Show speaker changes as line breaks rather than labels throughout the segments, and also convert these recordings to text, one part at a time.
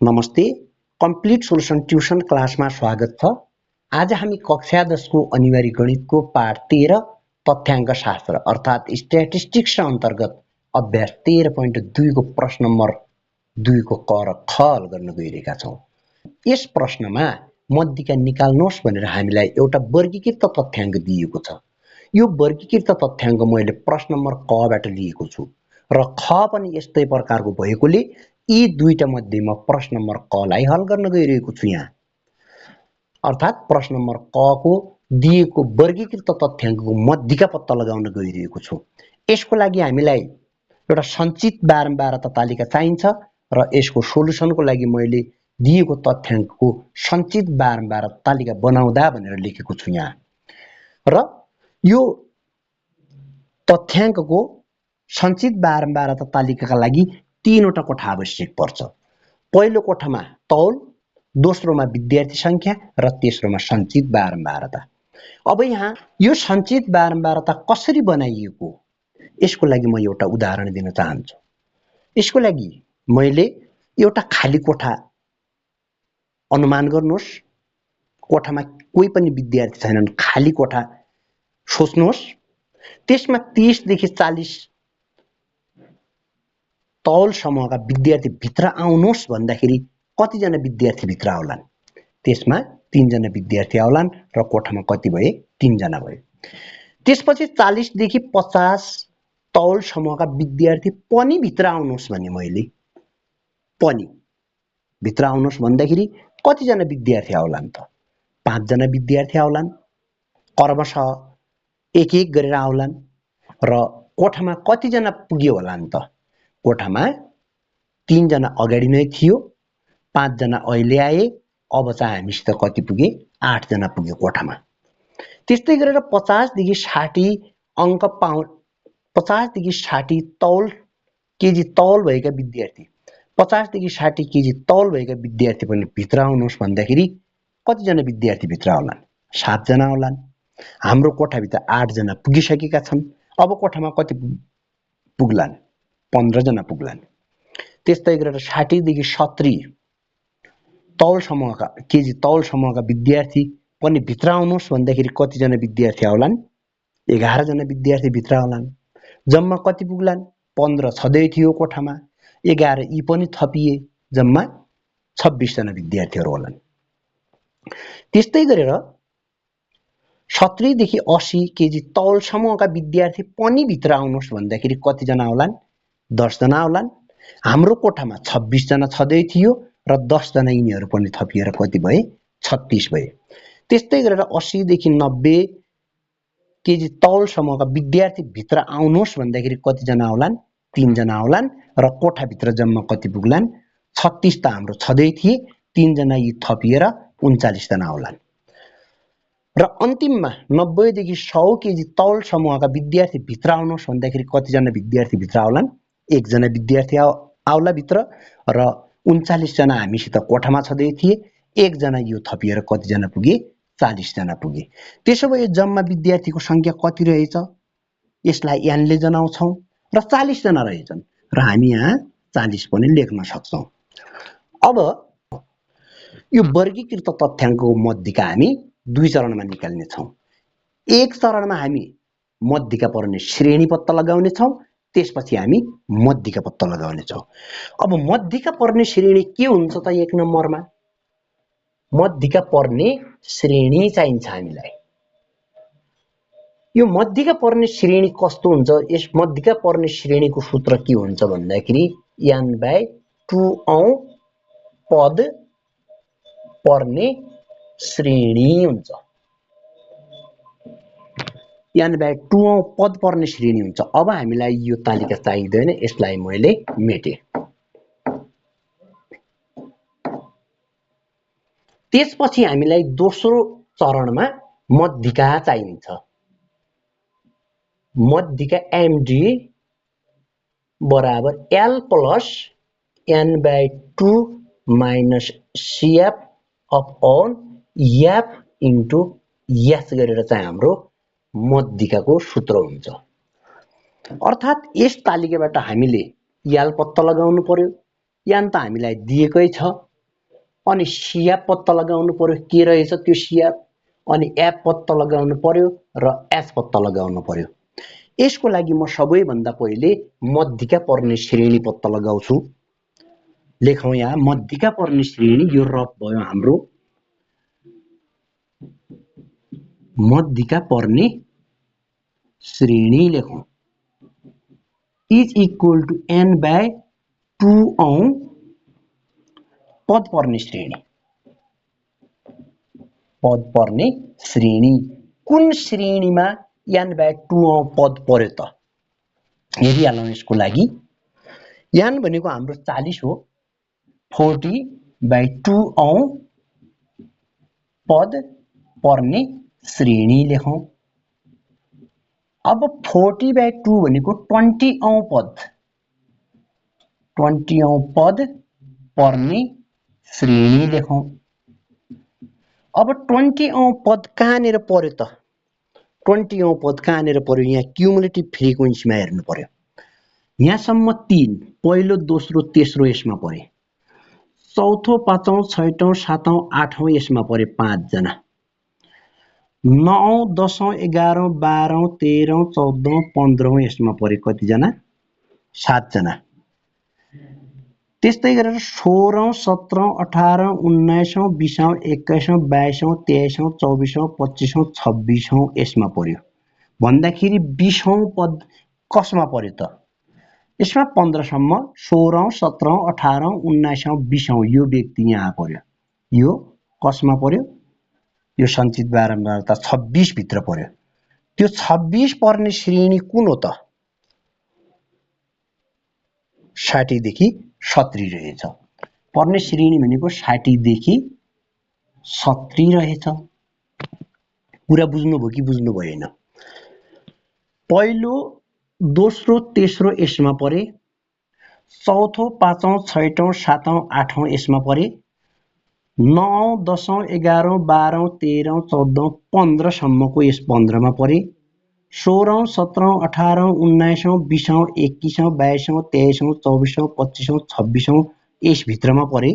नमस्ते, complete solution tuition क्लासमा स्वागत छ। आज हामी कक्षा 10 को अनिवार्य गणितको पाठ 13 तथ्याङ्क शास्त्र अर्थात् स्ट्याटिस्टिक्स अन्तर्गत अभ्यास 13.2 को प्रश्न नम्बर 2 को क र ख हल गर्न गइरहेका छौं। यस प्रश्नमा मध्यिका निकाल्नुहोस् भनेर हामीलाई एउटा वर्गीकृत तथ्याङ्क दिएको छ। यो वर्गीकृत तथ्याङ्क मैले प्रश्न नम्बर क बाट लिएको छु र ख पनि यस्तै प्रकारको भएकोले यी दुईटा मध्येमा प्रश्न नम्बर क लाई हल गर्न गइरहेको छु यहाँ। अर्थात् प्रश्न नम्बर क को दिएको वर्गीकृत तथ्याङ्कको मध्यिका पत्ता लगाउन गइरहेको छु। यसको लागि हामीलाई एउटा सञ्चित बारम्बारता तालिका चाहिन्छ र यसको सोलुसनको लागि मैले दिएको तथ्याङ्कको सञ्चित बारम्बारता तालिका बनाउँदा भनेर लेखेको छु यहाँ। र यो तथ्याङ्कको सञ्चित बारम्बारता तालिकाका लागि तीनवटा कोठा आवश्यक पर्छ। पहिलो कोठामा तौल, दोस्रोमा विद्यार्थी संख्या र तेस्रोमा सञ्चित बारम्बारता। अब यहाँ यो सञ्चित बारम्बारता कसरी बनाइएको यसको लागि म एउटा उदाहरण दिन चाहन्छु। यसको लागि मैले एउटा खाली कोठा अनुमान गर्नुहोस्। कोठामा कोही पनि विद्यार्थी छैनन्, खाली कोठा सोच्नुहोस्। त्यसमा 30 देखि 40 तौल समूहका विद्यार्थी भित्र आउनुहोस् भन्दाखेरि कतिजना विद्यार्थी भित्र आउलान्? त्यसमा 3 जना विद्यार्थी आउलान् र कोठामा कति भए? 3 जना भए। त्यसपछि 40 देखि 50 तौल समूहका विद्यार्थी पनि भित्र आउनुहोस् भने मैले पनि भित्र आउनुहोस् भन्दाखेरि कतिजना विद्यार्थी आउलान् त? 5 जना विद्यार्थी आउलान्। क्रमशः एक एक गरेर आउलान् र कोठामा कतिजना पुग्यो होलान् त? कोठामा 3 जना अगाडि नै थियो, 5 जना अहिले आए, अब चाहिँ हामीसित कति पुगे? 8 जना पुग्यो कोठामा। त्यस्तै गरेर 50 देखि 60 अंक 50 देखि 60 तौल केजी तौल भएका विद्यार्थी 50 देखि 60 केजी तौल भएका विद्यार्थी पनि भित्र आउनुहोस् भन्दाखेरि कतिजना विद्यार्थी भित्र आउलान्? 7 जना आउलान्। हाम्रो कोठाभित्र 8 जना पुगिसकेका छन्। अब कोठामा कति पुग्लान्? 15 जना पुग्लान्। त्यस्तै गरेर 60 देखि 70 तौल समूहका केजी तौल समूहका विद्यार्थी पनि भित्र आउनुहोस् भन्दाखेरि कतिजना विद्यार्थी आउलान्? 11 जना विद्यार्थी भित्र आउलान्। जम्मा कति पुग्लान्? 15 छँदै थियो कोठामा, 11 यी पनि थपिए, जम्मा 26 जना विद्यार्थीहरू होलान्। त्यस्तै गरेर 70 देखि 80 केजी तौल समूहका विद्यार्थी पनि भित्र आउनुहोस् भन्दाखेरि कतिजना आउलान्? 10 जना आउलान्। हाम्रो कोठामा 26 जना छँदै थियो र 10 जना यिनीहरू पनि थपिएर कति भए? 36 भए। त्यस्तै गरेर 80 देखि 90 केजी तौल समूहका विद्यार्थी भित्र आउनुहोस् भन्दाखेरि कतिजना आउलान्? 3 जना आउलान् र कोठाभित्र जम्मा कति पुग्लान्? 36 त हाम्रो छँदै थिए, 3 जना यी थपिएर 39 जना आउलान्। र अन्तिममा 90 देखि 100 केजी तौल समूहका विद्यार्थी भित्र आउनुहोस् भन्दाखेरि कतिजना विद्यार्थी भित्र आउलान्? 1 जना विद्यार्थी आउला भित्र र 39 जना हामीसित कोठामा छँदै थिए, 1 जना यो थपिएर कतिजना पुगे? 40 जना पुगे। त्यसो भए जम्मा विद्यार्थीको संख्या कति रहेछ? यसलाई यानले जनाउँछौं र 40 जना रहेछन् र हामी यहाँ 40 पनि लेख्न सक्छौं। अब यो वर्गीकृत तथ्याङ्कको मध्यिका हामी 2 चरणमा निकाल्ने छौं। एक चरणमा हामी मध्यिका पर्ने श्रेणी पत्ता लगाउने छौं, त्यसपछि हामी मध्यिका पत्ता लगाउने छौं। अब मध्यिका पर्ने श्रेणी के हुन्छ त? 1 नम्बरमा मध्यिका पर्ने श्रेणी चाहिन्छ हामीलाई। यो मध्यिका पर्ने श्रेणी कस्तो हुन्छ? यस मध्यिका पर्ने श्रेणीको सूत्र के हुन्छ भन्दाखेरि n/2 औं पद पर्ने श्रेणी हुन्छ। n/2 औं पद पर्ने श्रेणी हुन्छ। अब हामीलाई यो तालिका चाहिँदैन, यसलाई मैले मेटे। त्यसपछि हामीलाई दोस्रो चरणमा मध्यिका चाहिन्छ। मध्यिका md बराबर l plus n/2 minus cf upon f into s गरेर चाहिँ हाम्रो मध्यिकाको सूत्र हुन्छ। अर्थात् यस तालिकाबाट हामीले l पत्ता लगाउनु पर्यो, यान त हामीलाई दिएकै छ अनि सियाप पत्ता लगाउनु पर्यो के रहेछ त्यो सियाप अनि एप पत्ता लगाउनु पर्यो र एस पत्ता लगाउनु पर्यो। यसको लागि म सबैभन्दा पहिले मध्यका पर्ने श्रेणी पत्ता लगाउँछु। लेखौँ यहाँ मध्यका पर्ने श्रेणी यो रफ भयो हाम्रो मध्यका पर्ने श्रेणी लेखौँ is equal to n by 2 औं पद पर्ने श्रेणी कुन श्रेणीमा n बाई 2 औं पद पर्यो त हेरिहालौँ यसको लागि n भनेको हाम्रो 40 हो 40 बाई 2 औं पद पर्ने श्रेणी लेखौँ। अब 40 बाई 2 भनेको 20 औं पद पर्ने श्रेणी लेखौँ। अब 20 औं पद कहाँनिर पर्यो त 20 औं पद कहाँनिर पर्यो यहाँ क्युमुलेटिभ फ्रिक्वेन्सीमा हेर्नु पर्यो। यहाँसम्म 3 पहिलो दोस्रो तेस्रो यसमा परे चौथो पाँचौं छैटौं सातौं आठौं यसमा परे 5 जना 9औं 10औं 11औं 12औं 13औं 14औं 15औं यसमा परे कति जना 7 जना। त्यस्तै गरेर 16औं 17औं 18औं 19औं 20औं 21औं 22औं 23औं 24औं 25औं 26औं यसमा पर्यो भन्दाखेरि 20औं पद कसमा पर्यो त यसमा 15 सम्म 16औं 17औं 18औं 19औं 20औं यो व्यक्ति यहाँ पर्यो यो कसमा पर्यो यो सञ्चित बारम्बारता 26 भित्र पर्यो। त्यो 26 पर्ने श्रेणी कुन हो त 60 देखि 70 रहेछ पर्ने श्रेणी भनेको 60 देखि 70 रहेछ। कुरा बुझ्नुभयो कि बुझ्नु भएन पहिलो दोस्रो तेस्रो यसमा परे चौथो पाँचौं छैटौं सातौं आठौं यसमा परे 9औं 10औं 11औं 12औं 13औं 14औं 15 सम्मको यस 15 मा परे 16औं 17औं 18औं 19औं 20औं 21औं 22औं 23औं 24औं 25औं 26औं यस भित्रमा परे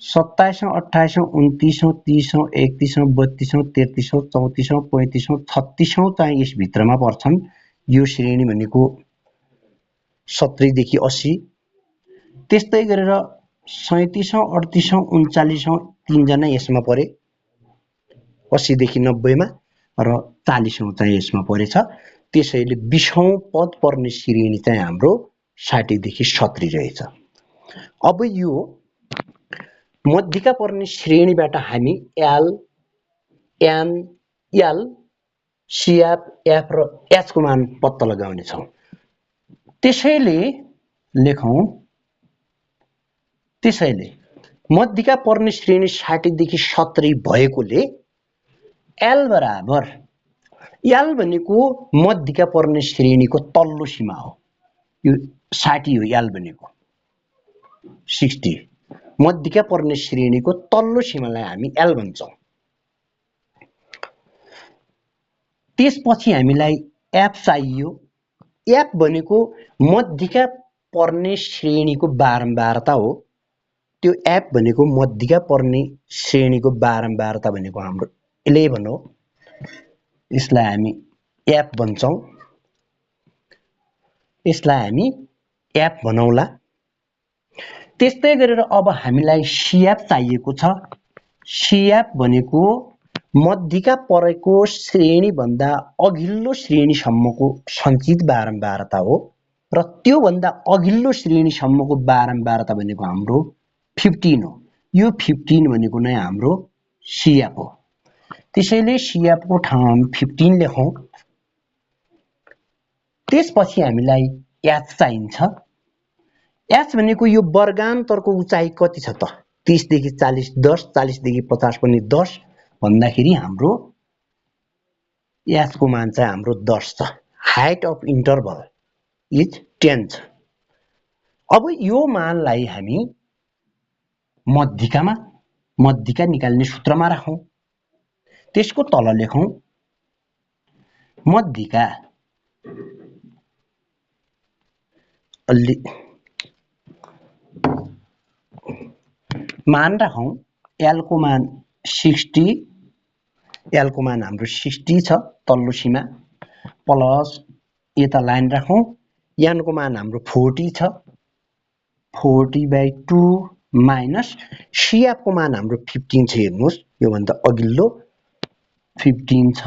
27औं 28औं 29औं 30औं 31औं 32औं 33औं 34औं 35औं 36औं चाहिँ यस भित्रमा पर्छन्। यो श्रेणी भनेको 70 देखि 80 त्यस्तै गरेर 37औं 38औं 39औं 3 जना यसमा परे 80 देखि 90 मा र 40औं चाहिँ यसमा परेछ। त्यसैले 20औं पद पर्ने श्रेणी चाहिँ हाम्रो 60 देखि 70 रहेछ। अब यो मध्यका पर्ने श्रेणीबाट हामी L N L c f f र एच को मान पत्ता लगाउने छौं। त्यसैले लेखौं मध्यका पर्ने श्रेणी 60 देखि 70 भएकोले एल बराबर एल भनेको मध्यका पर्ने श्रेणीको तल्लो सीमा हो यो 60 हो एल भनेको 60 मध्यका पर्ने श्रेणीको तल्लो सीमालाई हामी एल भन्छौं। त्यसपछि हामीलाई एफ चाहियो एफ भनेको मध्यका पर्ने श्रेणीको बारम्बारता हो त्यो एफ भनेको मध्यका पर्ने श्रेणीको बारम्बारता भनेको हाम्रो 11 हो यसलाई हामी एफ भन्छौं यसलाई हामी एफ भनौला। त्यस्तै गरेर अब हामीलाई सिएफ चाहिएको छ सिएफ भनेको मध्यका परेको श्रेणी भन्दा अघिल्लो श्रेणी सम्मको सञ्चित बारम्बारता हो र त्यो भन्दा अघिल्लो श्रेणी सम्मको बारम्बारता भनेको हाम्रो 15 हो यो 15 भनेको नै हाम्रो सिएफ हो। त्यसैले सिएफ को ठाउँमा 15 लेखौं। त्यसपछि हामीलाई एच चाहिन्छ एच भनेको यो वर्गान्तरको उचाइ कति छ त 30 देखि 40 10 40 देखि 50 पनि 10 भन्दाखेरि हाम्रो एच को मान चाहिँ हाम्रो 10 छ हाइट अफ इन्टरभल इज 10 छ। अब यो मानलाई हामी मध्यका निकाल्ने सूत्रमा राखौं त्यसको तल लेखौं मध्यका अलि मान राखौं l को मान 60 l को मान हाम्रो 60 छ तल्लो सीमा प्लस यता लाइन राखौं n को मान हाम्रो 40 छ 40/2 माइनस CF को मान हाम्रो 15 छ हेर्नुस् यो भन्दा अघिल्लो 15 छ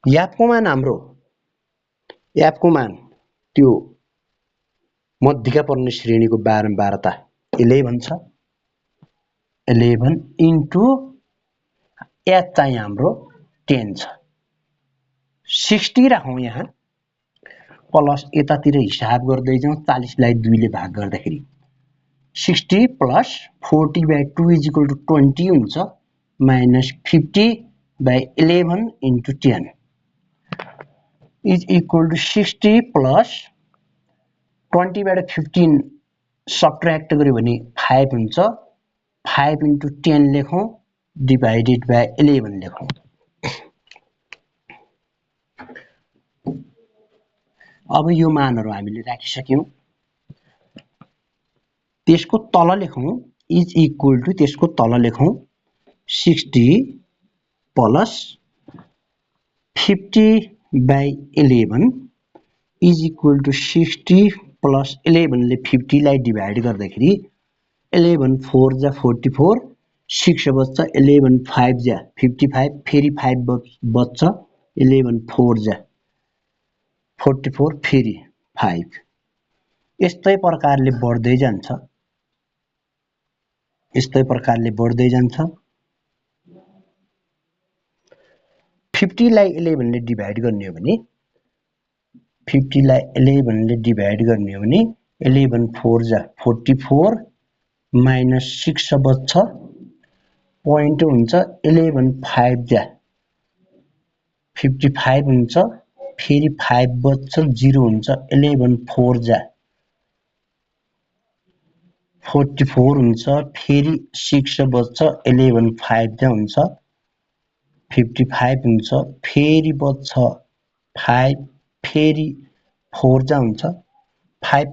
F को मान हाम्रो F को मान त्यो मध्यका पर्ने श्रेणीको बारम्बारता 11 छ 11 इन्टु H चाहिँ हाम्रो 10 छ 60 राखौं यहाँ प्लस यतातिर हिसाब गर्दै जाउँ 40 लाई 2 ले भाग गर्दाखेरि 60 प्लस 40/2 = 20 हुन्छ माइनस 50/11 इन्टु 10 = 60 प्लस 20 बाट 15 सब्ट्र्याक्ट गर्यो भने 5 हुन्छ 5 इन्टु 10 लेखौं डिभाइडेड बाइ 11 लेखौं अब यो मानहरु हामीले राखिसक्यौं त्यसको तल लेखौं = त्यसको तल लेखौं 60 प्लस 50/11 = 60 प्लस 11 ले 50 लाई डिभाइड गर्दाखेरि 11 4 जा 44 6 बच्छ 11 5 जा 55 फेरि 5 बच्छ 11 4 जा 44 फेरि 5 यस्तै प्रकारले बढ्दै जान्छ 50 लाई 11 ले डिभाइड गर्ने हो भने 50 लाई 11 ले डिभाइड गर्ने हो भने 11 4 जा 44 माइनस 6 बच्छ पोइन्ट हुन्छ 11 5 जा 55 हुन्छ फेरि 5 बच्छ 0 हुन्छ 11 4 जा 44 हुन्छ फेरि 6 बच्छ 11 5 जा हुन्छ 55 हुन्छ फेरि बच्छ 5 फेरि 4 जा हुन्छ 5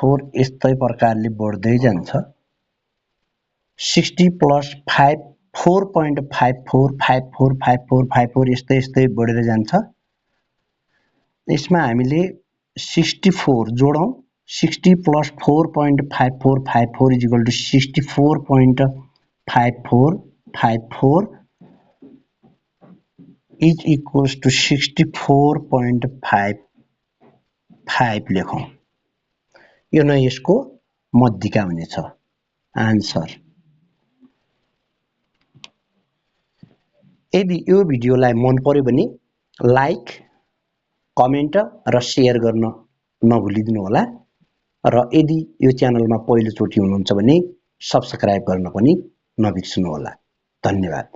4 यस्तै प्रकारले बढ्दै जान्छ 60 प्लस 5 4.54 यस्तै बढेर जान्छ यसमा हामीले 64 जोडौं 60 प्लस 4.54 = 64.54 = 64.55 लेखौं यो नै यसको मध्यिका हुनेछ आन्सर यदि यो भिडियोलाई मन पर्यो भने लाइक कमेन्ट र शेयर गर्न नभुलिदिनु होला र यदि यो च्यानलमा पहिलो चोटि हुनुहुन्छ भने सब्स्क्राइब गर्न पनि नबिर्सनु होला धन्यवाद